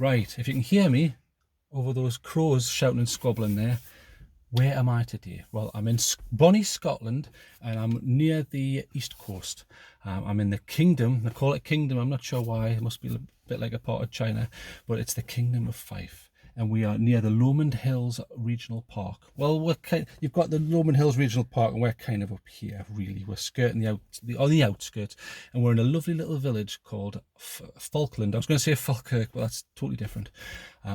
Right, if you can hear me over those crows shouting and squabbling there, where am I today? Well, I'm in bonny Scotland and I'm near the east coast. I'm in the kingdom, they call it kingdom, I'm not sure why, it must be a bit like a part of China, but it's the Kingdom of Fife. And we are near the Lomond Hills Regional Park. Well, you've got the Lomond Hills Regional Park, and we're kind of up here, really. We're skirting on the outskirts, and we're in a lovely little village called Falkland. I was going to say Falkirk, but that's totally different.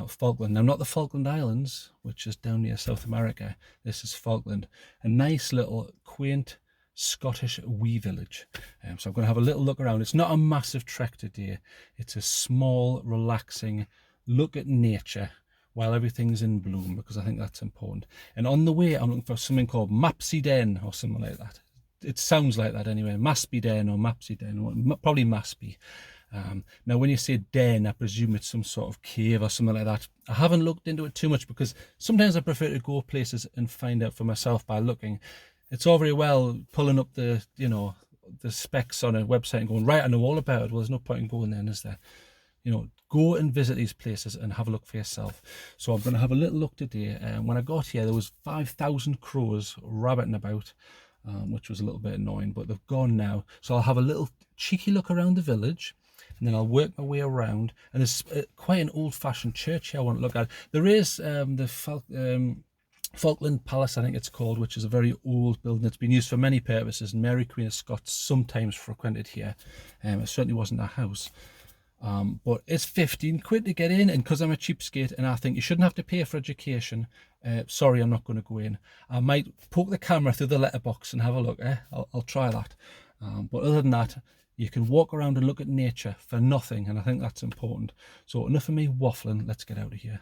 Falkland. Now, not the Falkland Islands, which is down near South America. This is Falkland. A nice little quaint Scottish wee village. So I'm going to have a little look around. It's not a massive trek today. It's a small, relaxing look at nature while everything's in bloom, because I think that's important. And on the way, I'm looking for something called Maspie Den or something like that. It sounds like that anyway. Maspie Den or Mapsy Den, probably Maspie. Now, when you say den, I presume it's some sort of cave or something like that. I haven't looked into it too much because sometimes I prefer to go places and find out for myself by looking. It's all very well pulling up the, the specs on a website and going, right, I know all about it. Well, there's no point in going then, is there? Go and visit these places and have a look for yourself. So I'm going to have a little look today. When I got here, there was 5,000 crows rabbiting about, which was a little bit annoying, but they've gone now. So I'll have a little cheeky look around the village, and then I'll work my way around. And there's quite an old-fashioned church here I want to look at. There is the Falkland Palace, I think it's called, which is a very old building. It's been used for many purposes. Mary Queen of Scots sometimes frequented here. It certainly wasn't a house. But it's 15 quid to get in, and because I'm a cheapskate and I think you shouldn't have to pay for education, sorry, I'm not going to go in. I might poke the camera through the letterbox and have a look. I'll try that. But other than that, you can walk around and look at nature for nothing, and I think that's important. So enough of me waffling, let's get out of here.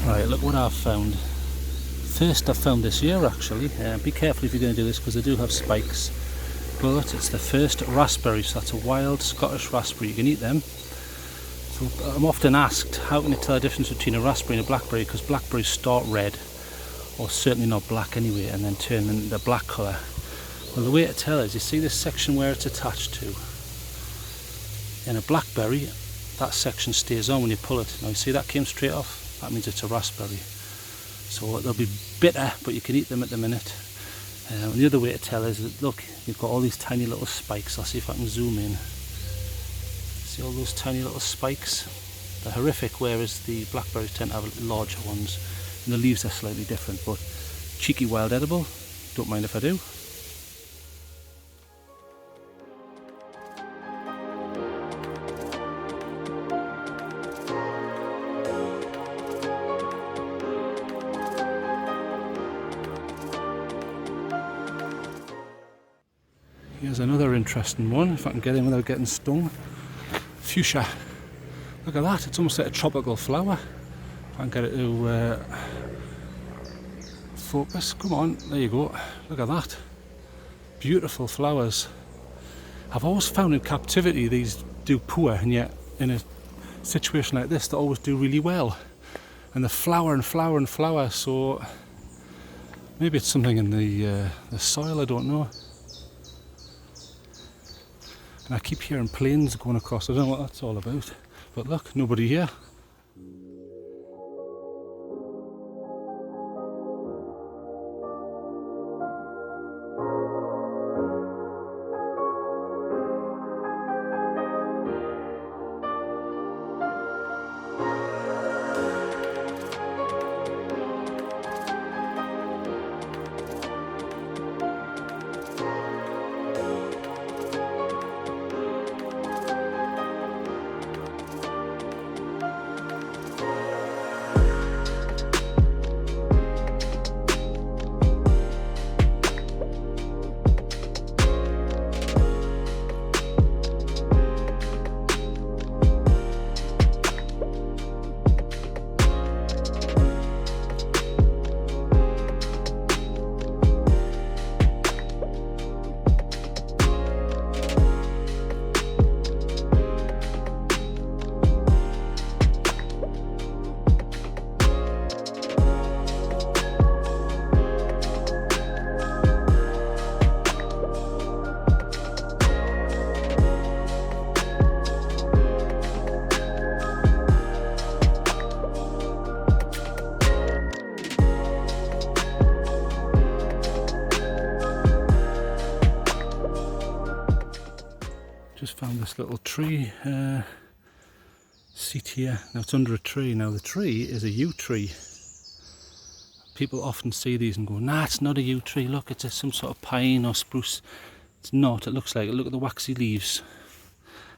Right, look what I've found. First I found this here actually. Be careful if you're going to do this because they do have spikes. But it's the first raspberry, so that's a wild Scottish raspberry. You can eat them. So I'm often asked, how can you tell the difference between a raspberry and a blackberry? Because blackberries start red, or certainly not black anyway, and then turn into the black colour. Well, the way to tell is, you see this section where it's attached to? In a blackberry, that section stays on when you pull it. Now you see that came straight off? That means it's a raspberry. So they'll be bitter, but you can eat them at the minute. And the other way to tell is that, look, you've got all these tiny little spikes. I'll see if I can zoom in. See all those tiny little spikes? They're horrific, whereas the blackberries tend to have larger ones. And the leaves are slightly different, but cheeky wild edible. Don't mind if I do. Here's another interesting one, if I can get in without getting stung. Fuchsia. Look at that, it's almost like a tropical flower. If I can get it to focus. Come on, there you go. Look at that. Beautiful flowers. I've always found in captivity these do poor, and yet in a situation like this they always do really well. And they flower and flower and flower, so maybe it's something in the soil, I don't know. And I keep hearing planes going across. I don't know what that's all about. But look, nobody here. Just found this little tree seat here. Now it's under a tree. Now the tree is a yew tree. People often see these and go, nah, it's not a yew tree, look, it's some sort of pine or spruce. It's not, it looks like it. Look at the waxy leaves.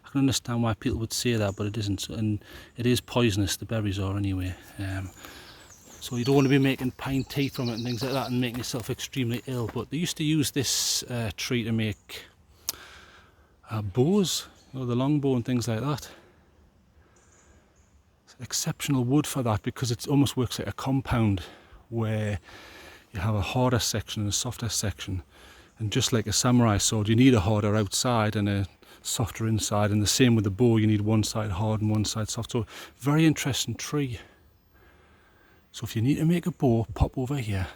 I can understand why people would say that, but it isn't, and it is poisonous, the berries are anyway. So you don't want to be making pine tea from it and things like that and making yourself extremely ill. But they used to use this tree to make bows, you know, the longbow and things like that. It's exceptional wood for that, because it almost works like a compound where you have a harder section and a softer section. And just like a samurai sword, you need a harder outside and a softer inside, and the same with the bow, you need one side hard and one side soft. So very interesting tree. So if you need to make a bow, pop over here.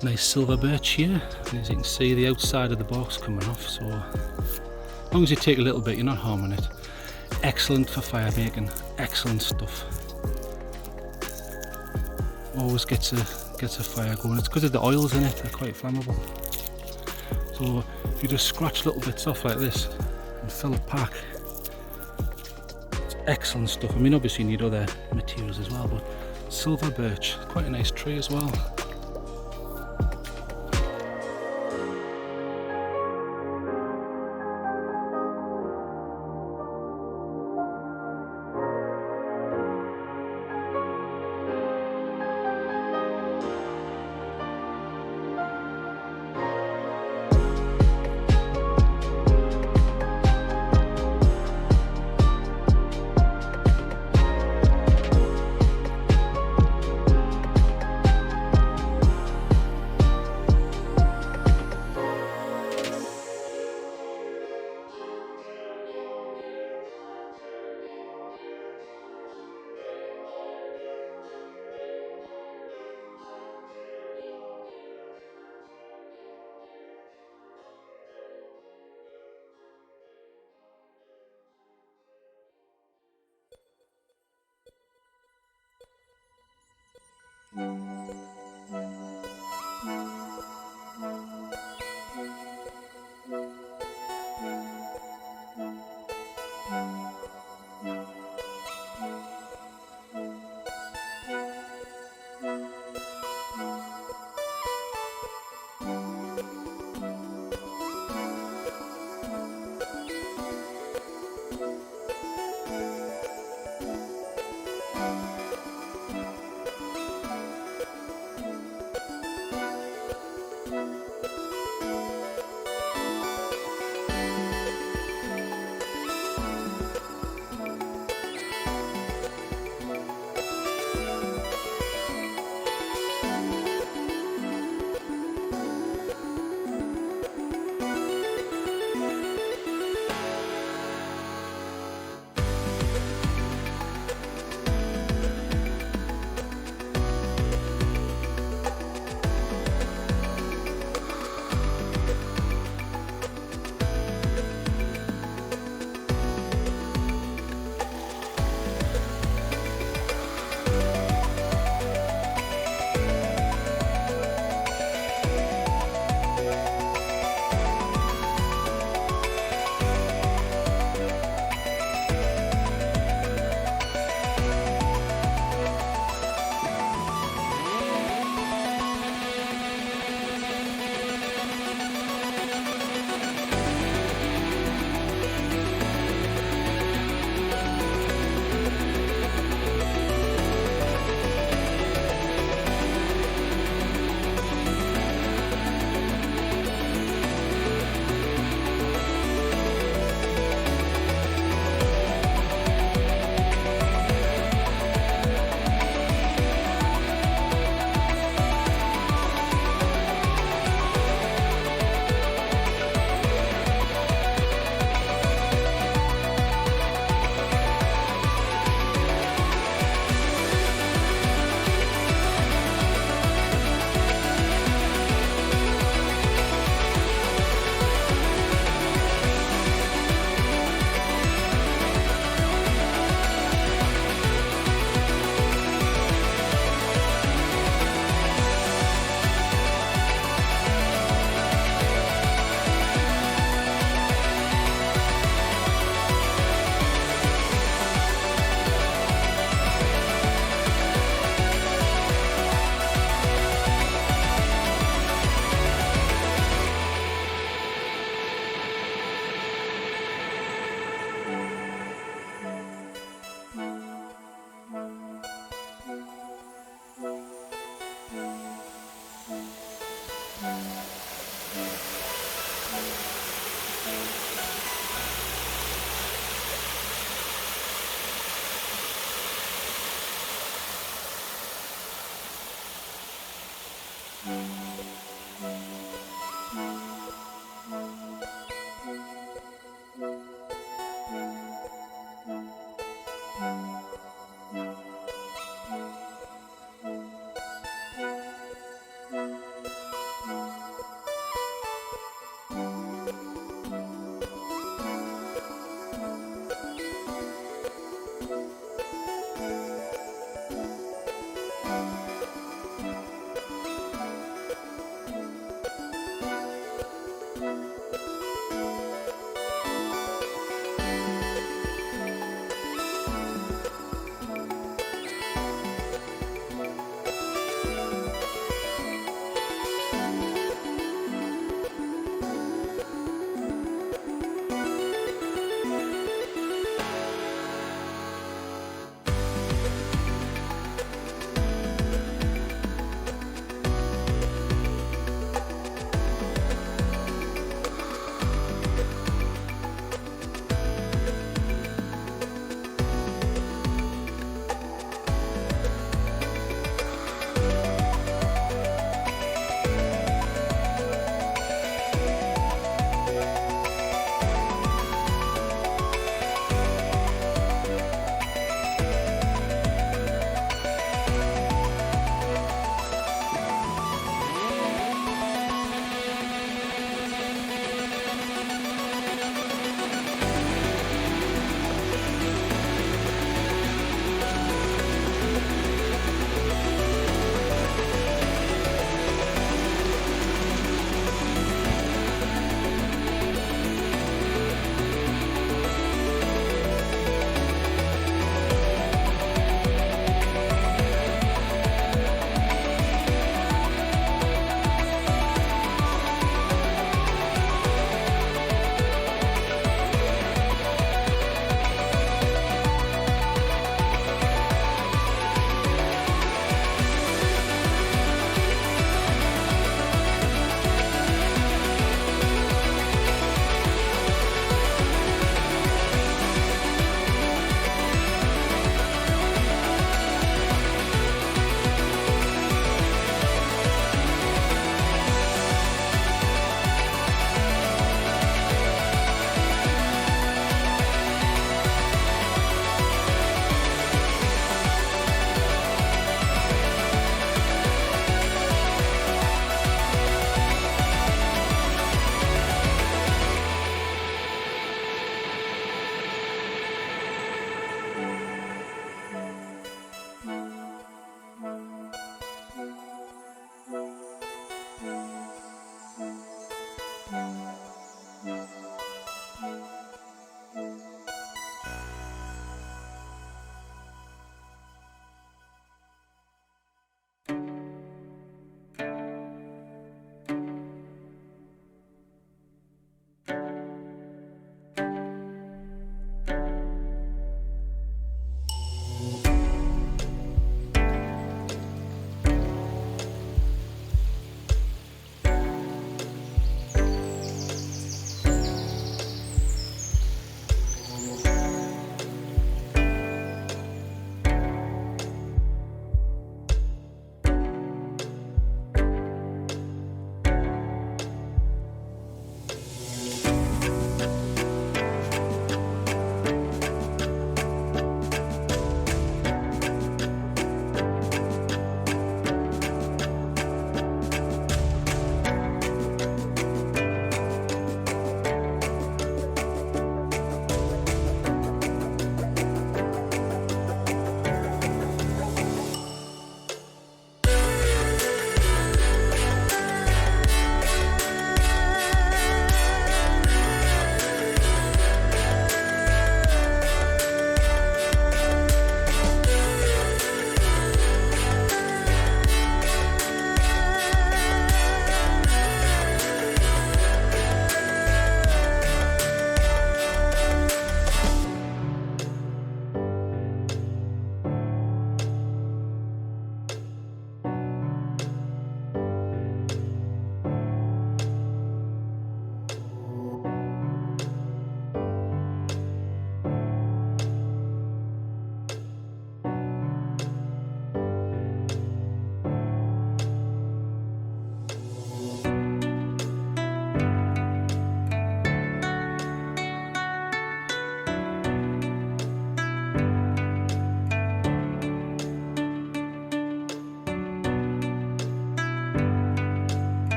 Nice silver birch here, and as you can see the outside of the bark's coming off, so as long as you take a little bit you're not harming it. Excellent for fire making, excellent stuff. Always gets a fire going. It's because of the oils in it, they're quite flammable. So if you just scratch little bits off like this and fill a pack, it's excellent stuff. I mean, obviously you need other materials as well, but silver birch, quite a nice tree as well.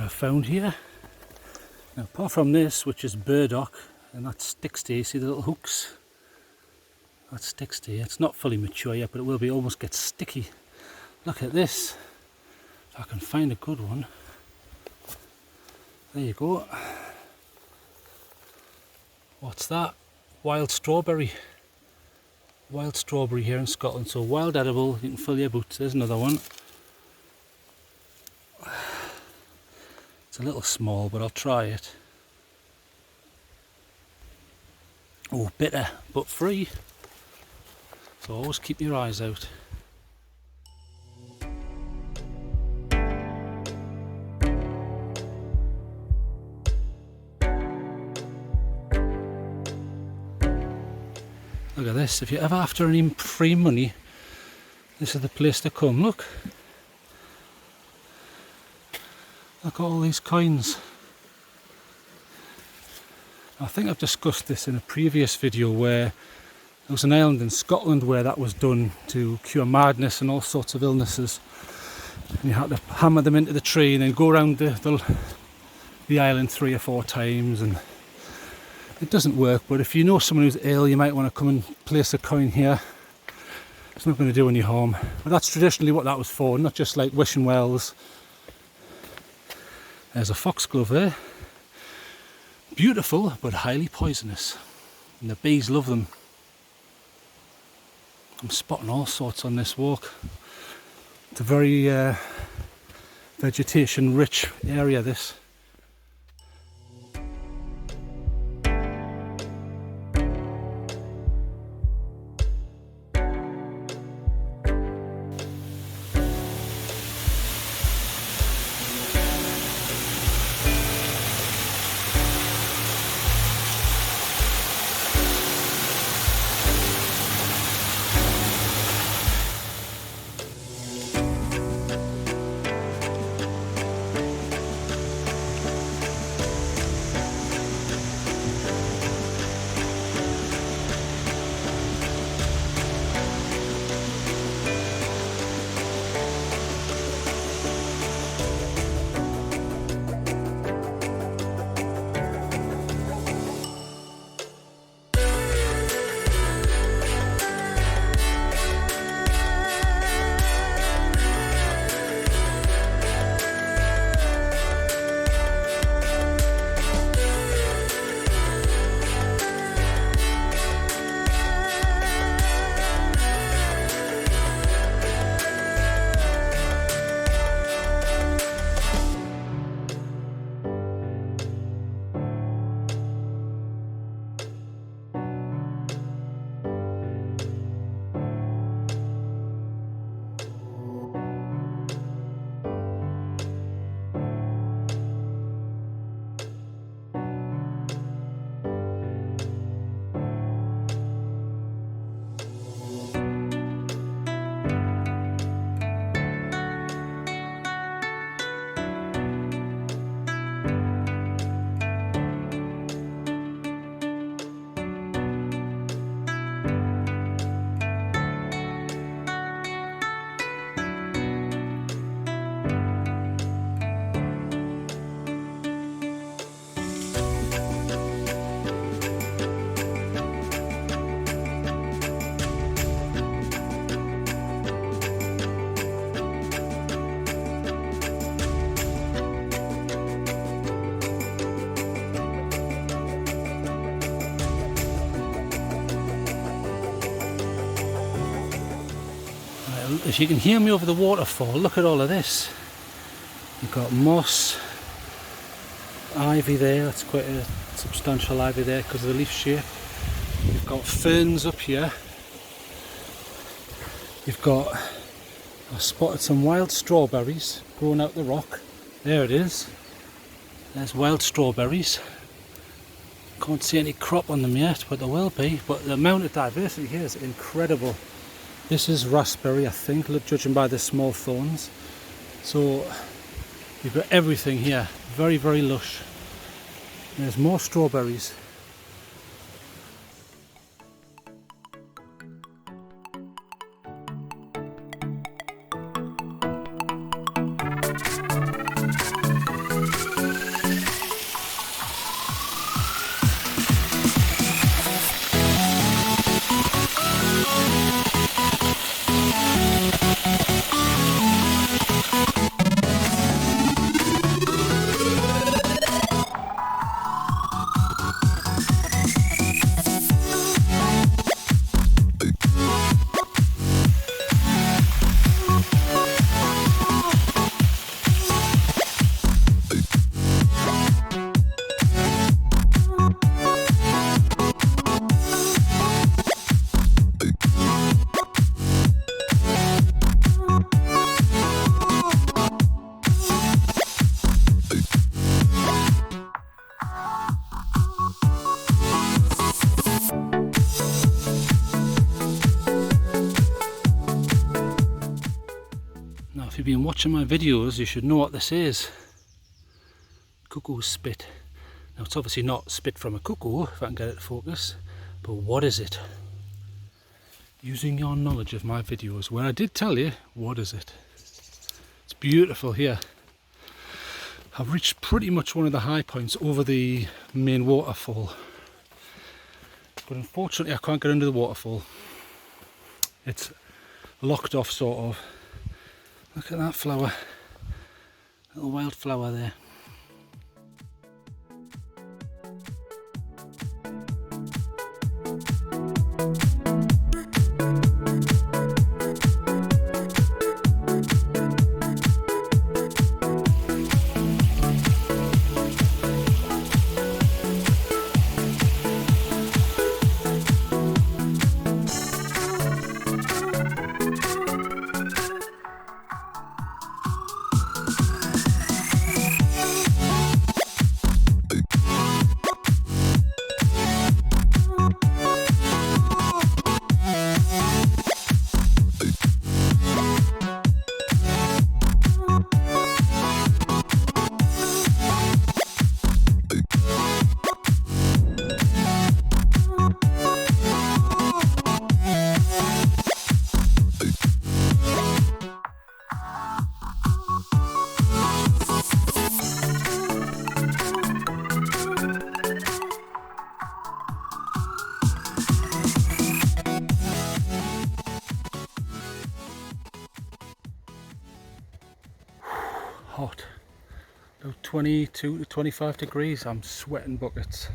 I've found here. Now, apart from this, which is burdock, and that sticks to you, see the little hooks? That sticks to you. It's not fully mature yet, but it will be, almost get sticky. Look at this. If I can find a good one. There you go. What's that? Wild strawberry. Wild strawberry here in Scotland. So wild edible, you can fill your boots. There's another one. It's a little small, but I'll try it. Oh, bitter, but free. So always keep your eyes out. Look at this. If you're ever after any free money, this is the place to come. Look. Look at all these coins. I think I've discussed this in a previous video where there was an island in Scotland where that was done to cure madness and all sorts of illnesses. And you had to hammer them into the tree and then go around the island 3 or 4 times, and it doesn't work. But if you know someone who's ill, you might want to come and place a coin here. It's not going to do any harm. But that's traditionally what that was for, not just like wishing wells. There's a foxglove there. Beautiful, but highly poisonous. And the bees love them. I'm spotting all sorts on this walk. It's a very vegetation rich area, this. If you can hear me over the waterfall, look at all of this. You've got moss, ivy there, that's quite a substantial ivy there because of the leaf shape. You've got ferns up here. You've got, I spotted some wild strawberries growing out the rock. There it is. There's wild strawberries. Can't see any crop on them yet, but there will be. But the amount of diversity here is incredible. This is raspberry, I think, judging by the small thorns. So you've got everything here, very, very lush. There's more strawberries. If you've been watching my videos, you should know what this is. Cuckoo spit. Now it's obviously not spit from a cuckoo, if I can get it to focus, but what is it? Using your knowledge of my videos, where I did tell you, what is it? It's beautiful here. I've reached pretty much one of the high points over the main waterfall, but unfortunately I can't get under the waterfall. It's locked off sort of. Look at that flower, little wildflower there. Hot, about 22 to 25 degrees. I'm sweating buckets,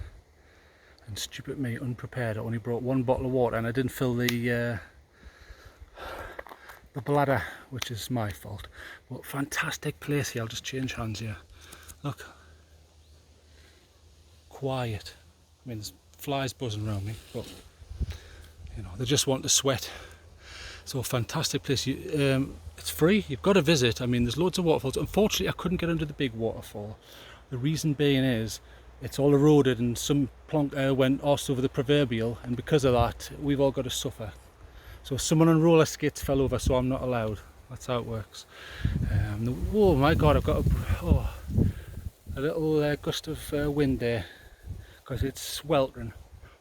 and stupid me, unprepared. I only brought one bottle of water and I didn't fill the bladder, which is my fault. But fantastic place here. I'll just change hands here. Look, quiet. I mean, there's flies buzzing around me, but you know, they just want to sweat. So fantastic place. It's free, you've got to visit. I mean, there's loads of waterfalls. Unfortunately, I couldn't get under the big waterfall. The reason being is it's all eroded and some plonker went arse over the proverbial, and because of that, we've all got to suffer. So someone on roller skates fell over, so I'm not allowed. That's how it works. Oh my God, I've got a little gust of wind there because it's sweltering.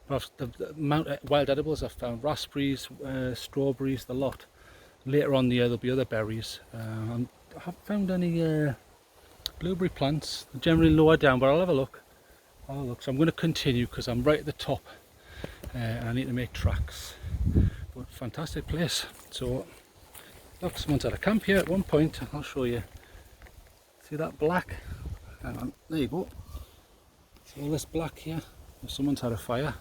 The amount of wild edibles I've found, raspberries, strawberries, the lot. Later on there'll be other berries. I haven't found any blueberry plants. They're generally lower down, but I'll have a look. So I'm going to continue because I'm right at the top and I need to make tracks. But fantastic place. So look, someone's had a camp here at one point. I'll show you. See that black? Hang on, there you go. See all this black here? Someone's had a fire.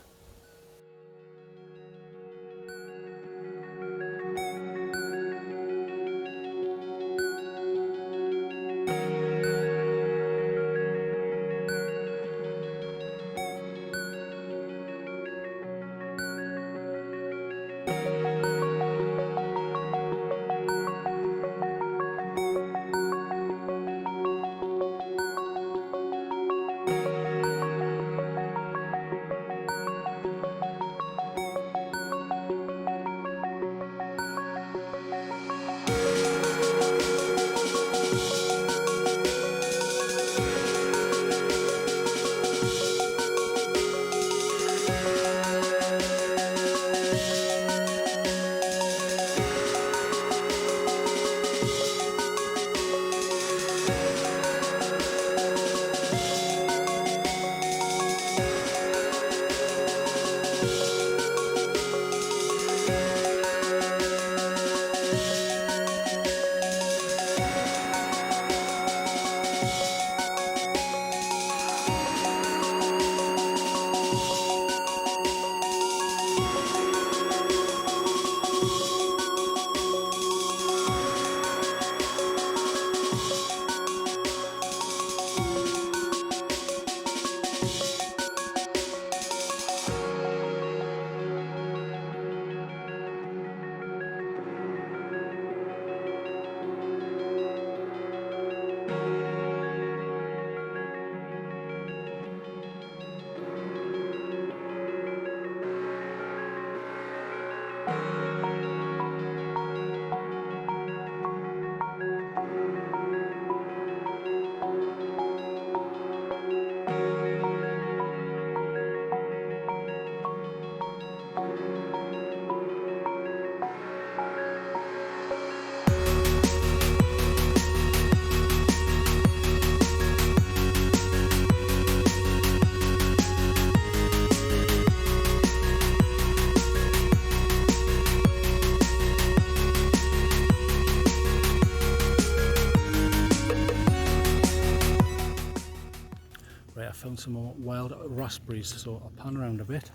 found some more wild raspberries, so I'll pan around a bit.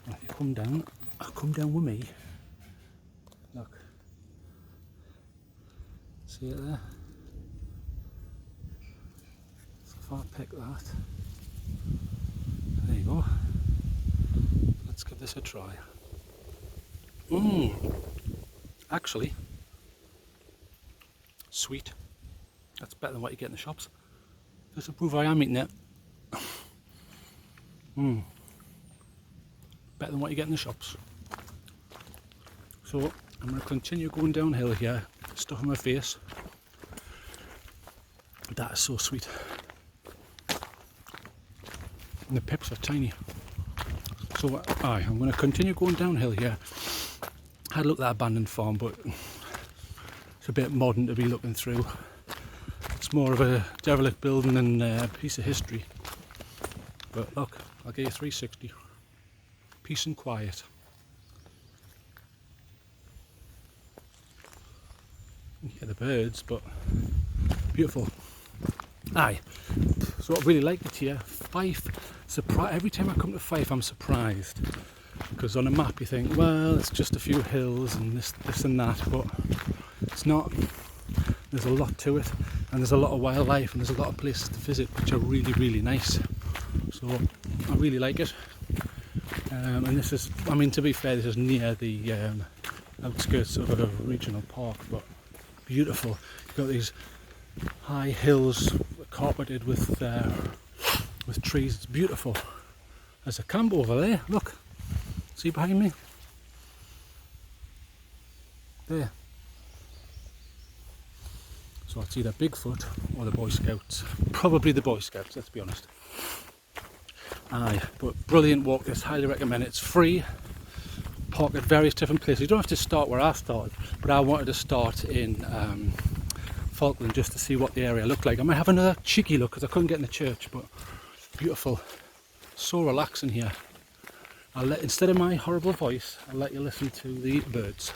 And if you come down with me. Look. See it there? So if I pick that, there you go. Let's give this a try. Actually, sweet. That's better than what you get in the shops. Just to prove I am eating it. Better than what you get in the shops. So I'm going to continue going downhill here, stuff in my face. That is so sweet. And the pips are tiny. So I'm going to continue going downhill here. I had a look at that abandoned farm, but it's a bit modern to be looking through. It's more of a derelict building than a piece of history. But look, I'll give you 360. Peace and quiet. You can hear the birds, but beautiful. Aye. So I really like it here. Fife. Every time I come to Fife, I'm surprised. Because on a map you think, well, it's just a few hills and this and that, but it's not. There's a lot to it, and there's a lot of wildlife, and there's a lot of places to visit which are really, really nice. So I really like it. And this is, I mean, to be fair, this is near the outskirts of a regional park, but beautiful. You've got these high hills carpeted with trees. It's beautiful. There's a camp over there. Look. See behind me? There. So it's either Bigfoot or the Boy Scouts. Probably the Boy Scouts, let's be honest. Aye, but brilliant walk, this, highly recommend it. It's free. Park at various different places. You don't have to start where I started, but I wanted to start in Falkland just to see what the area looked like. I might have another cheeky look because I couldn't get in the church, but beautiful. So relaxing here. Instead of my horrible voice, I'll let you listen to the birds.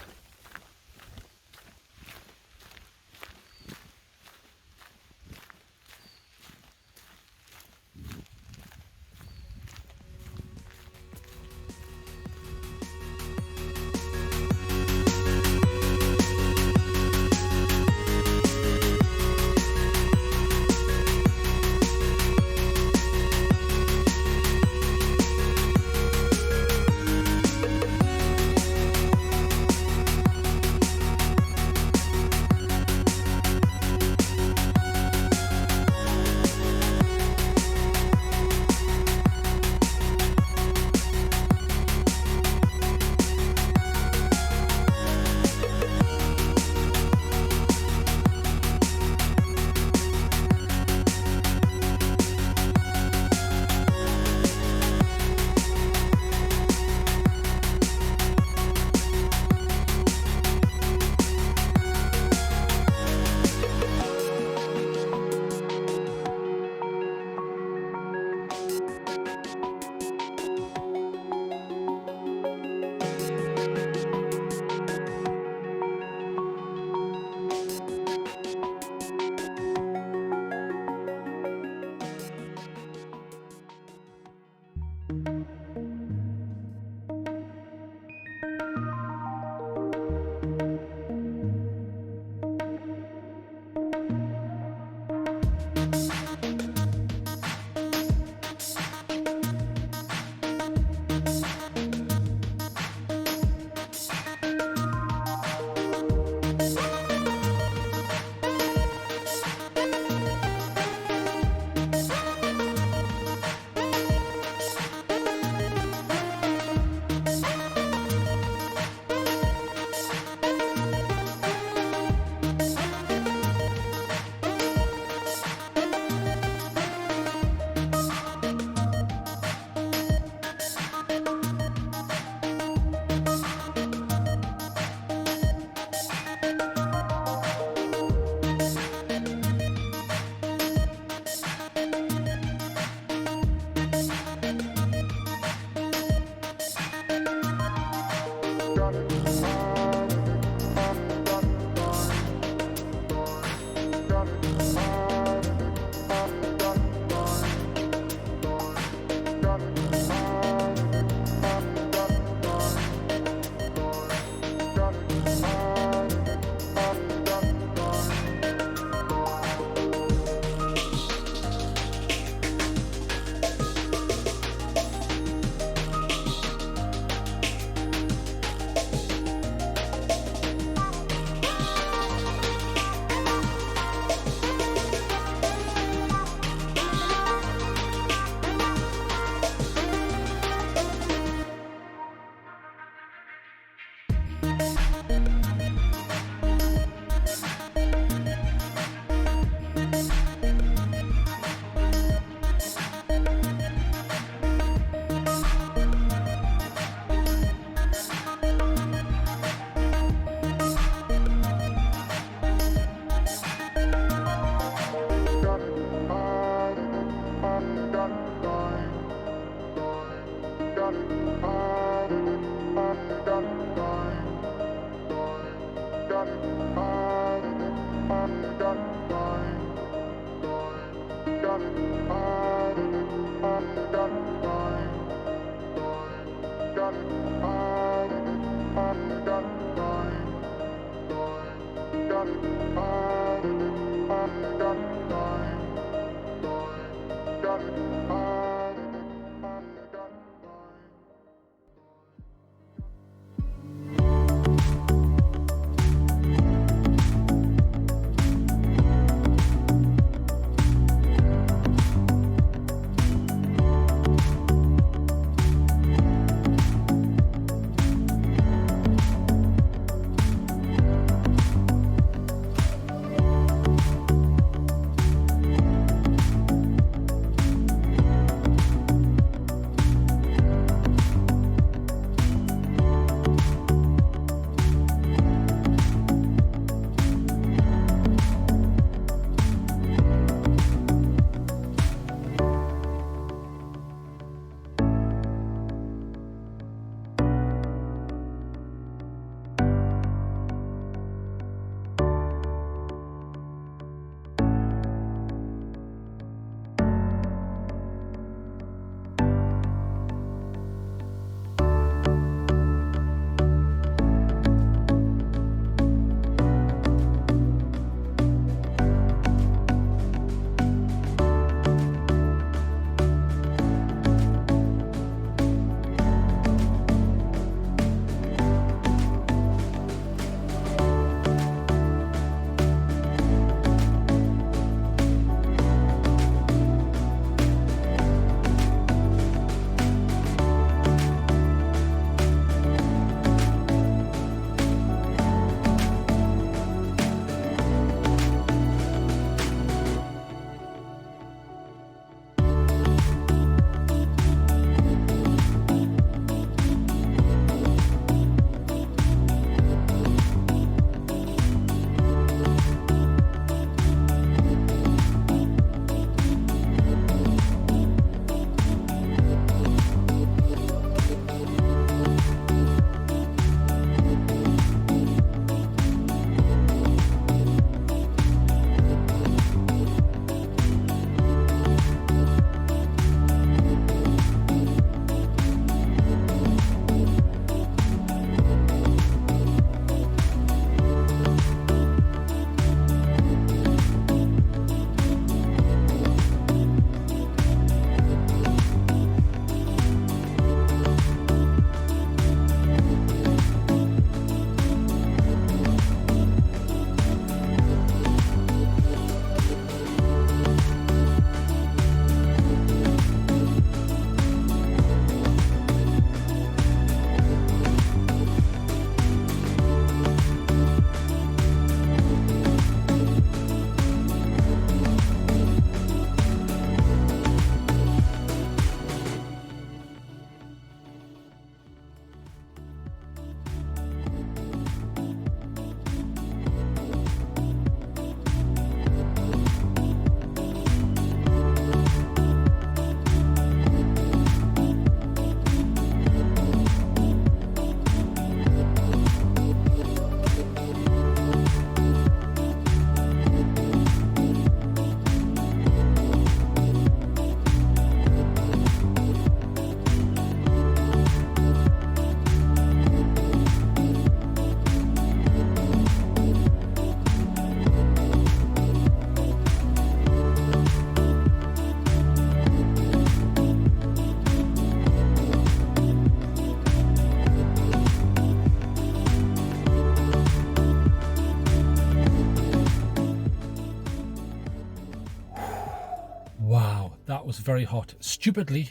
That was very hot. Stupidly,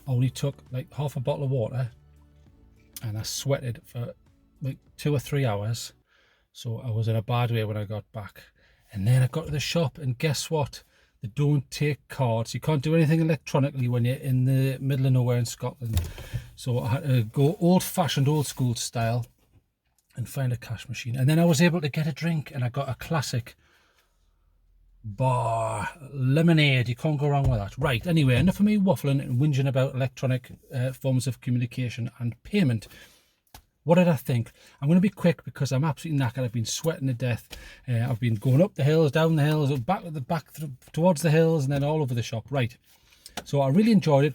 I only took like half a bottle of water and I sweated for like 2 or 3 hours. So I was in a bad way when I got back. And then I got to the shop and guess what? They don't take cards. You can't do anything electronically when you're in the middle of nowhere in Scotland. So I had to go old-fashioned, old-school style and find a cash machine. And then I was able to get a drink and I got a classic bar lemonade. You can't go wrong with that. Right, anyway, enough of me waffling and whinging about electronic forms of communication and payment. What did I think? I'm going to be quick because I'm absolutely knackered. I've been sweating to death. I've been going up the hills, down the hills, back towards the hills, and then all over the shop. Right. So I really enjoyed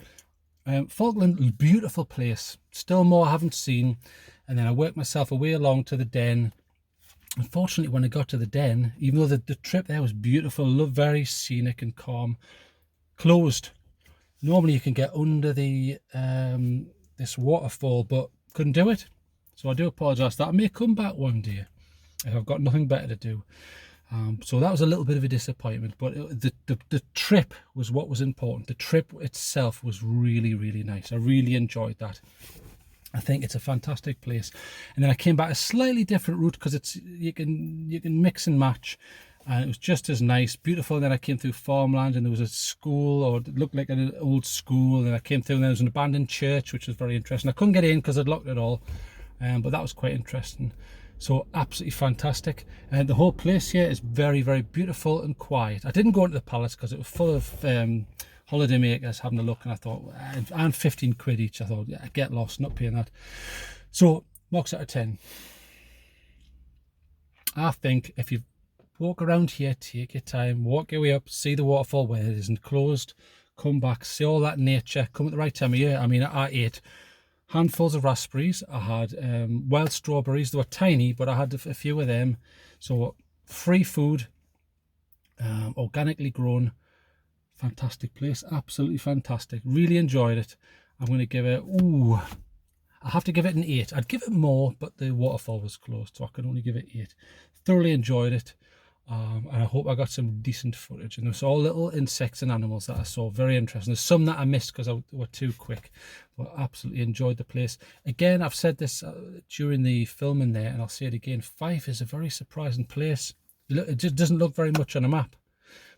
it. Falkland, beautiful place. Still more I haven't seen. And then I worked myself away along to the den. Unfortunately, when I got to the den, even though the trip there was beautiful, very scenic and calm, closed. Normally you can get under the this waterfall, but couldn't do it. So I do apologise for that. I may come back one day if I've got nothing better to do. So that was a little bit of a disappointment, but the trip was what was important. The trip itself was really, really nice. I really enjoyed that. I think it's a fantastic place. And then I came back a slightly different route because it's you can mix and match, and it was just as nice, beautiful. And then I came through farmland, and there was a school, or it looked like an old school. And then I came through, and there was an abandoned church, which was very interesting. I couldn't get in because I'd locked it all, but that was quite interesting. So absolutely fantastic. And the whole place here is very, very beautiful and quiet. I didn't go into the palace because it was full of holiday makers having a look, and I thought, and 15 quid each. I thought, yeah, get lost, not paying that. So marks out of 10. I think if you walk around here, take your time, walk your way up, see the waterfall where it isn't closed, come back, see all that nature, come at the right time of year. I mean, I ate handfuls of raspberries. I had wild strawberries. They were tiny, but I had a few of them. So free food, organically grown. Fantastic place, absolutely fantastic. Really enjoyed it. I'm going to give it, I have to give it an 8. I'd give it more, but the waterfall was closed, so I can only give it 8. Thoroughly enjoyed it, and I hope I got some decent footage. And there's all little insects and animals that I saw, very interesting. There's some that I missed because I were too quick, but absolutely enjoyed the place. Again, I've said this during the filming there, and I'll say it again, Fife is a very surprising place. It just doesn't look very much on a map,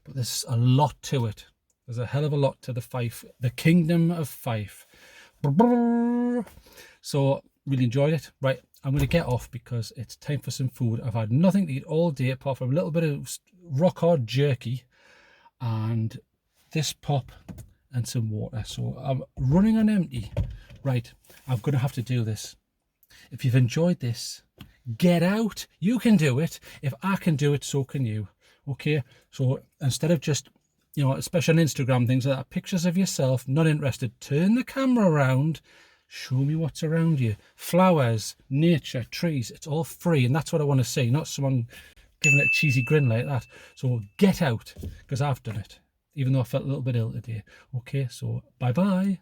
but there's a lot to it. There's a hell of a lot to the Fife, the Kingdom of Fife. So really enjoyed it. Right, I'm going to get off because it's time for some food. I've had nothing to eat all day apart from a little bit of rock hard jerky and this pop and some water. So I'm running on empty. Right, I'm going to have to do this. If you've enjoyed this, get out. You can do it. If I can do it, so can you. Okay, so instead of just, you know, especially on Instagram, things like that, pictures of yourself, not interested, turn the camera around, show me what's around you. Flowers, nature, trees, it's all free, and that's what I want to see, not someone giving it a cheesy grin like that. So get out, because I've done it, even though I felt a little bit ill today. Okay, so bye-bye.